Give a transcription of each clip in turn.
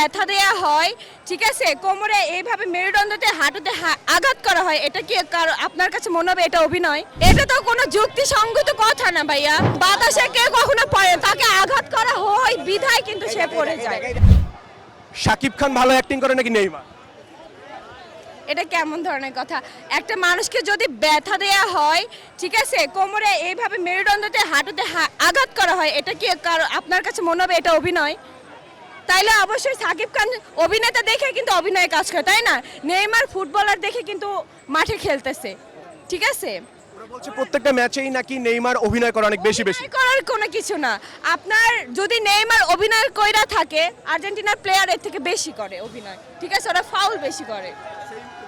ব্যথা দেয়া হয়, ঠিক আছে, কোমরে এইভাবে মেরুদণ্ডতে হাঁটুতে আঘাত করা হয়, এটা কি আপনার কাছে মনে হবে এটা অভিনয়? এটা তো কোনো যুক্তিসঙ্গত কথা না ভাইয়া। বাতাসে কেউ কখনো পড়ে না, তাকে আঘাত করা হয় বিধায় কিন্তু সে পড়ে যায়। শাকিব খান ভালো অ্যাক্টিং করে নাকি নেইমার? এটা কেমন ধরনের কথা? একটা মানুষকে যদি ব্যথা দেয়া হয়, ঠিক আছে, কোমরে এইভাবে মেরুদণ্ডতে হাঁটুতে আঘাত করা হয়, এটা কি আপনার কাছে মনে হবে এটা অভিনয়? তাইলে অবশ্যই সাকিব খান অভিনেতা দেখে কিন্তু অভিনয়ে কাজ করে, তাই না? নেইমার ফুটবলার দেখে কিন্তু মাঠে খেলতেছে, ঠিক আছে। ওরা বলছে প্রত্যেকটা ম্যাচেই নাকি নেইমার অভিনয় করে অনেক বেশি বেশি। অভিনয় করার কোনো কিছু না। আপনার যদি নেইমার অভিনয় কইরা থাকে, আর্জেন্টিনার প্লেয়ার এর থেকে বেশি করে অভিনয়, ঠিক আছে, ওরা ফাউল বেশি করে।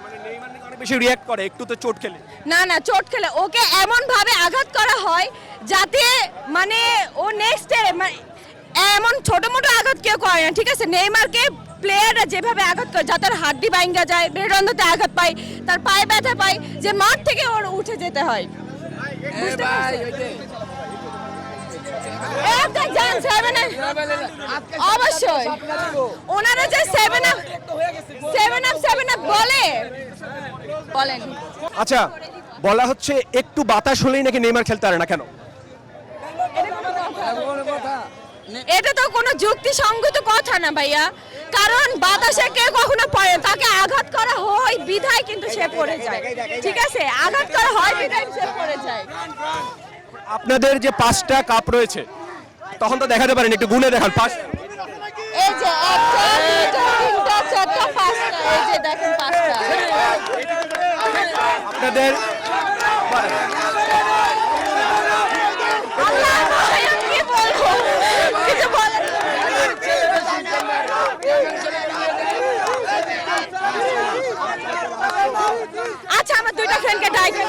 মানে নেইমার নাকি অনেক বেশি রিয়্যাক্ট করে একটু তো চোট খেলে। না না, চোট খেলে ওকে এমন ভাবে আঘাত করা হয় যাতে মানে ও নেক্সটে এমন ছোট মোটো আঘাত কেউ করে না, ঠিক আছে। নেইমারকে প্লেয়াররা যেভাবে আঘাত করে যাতে ওর হাড্ডি ভাঙা যায়, মেরুদণ্ডতে আঘাত পায়, তার পায়ে ব্যথা পায়, যে মাঠ থেকে ওর উঠে যেতে হয়। বুঝতে পারছেন? অবশ্যই ওনারা যে 7 আপ বলেন। আচ্ছা, বলা হচ্ছে একটু বাতাস হলেই নাকি নেইমার খেলতে পারে না, কেন? এটা তো কোনো যুক্তিসঙ্গত কথা না ভাইয়া, কারণ বাতাসে কেউ কখনো পড়ে না, তাকে আঘাত করা হয় বিধায় কিন্তু সে পড়ে যায়, ঠিক আছে, আঘাত করা হয় বিধায় সে পড়ে যায়। আপনাদের যে 5টা কাপ রয়েছে তখন তো দেখাতে পারেন, একটু গুনে দেখান। এই যে 1টা 2টা 3টা 4টা 5টা, এই যে দেখেন 5টা। আপনাদের কি বলবো, কিছু বলেন। আচ্ছা, আমার 2টা ফ্রেন্ডকে ডাইকে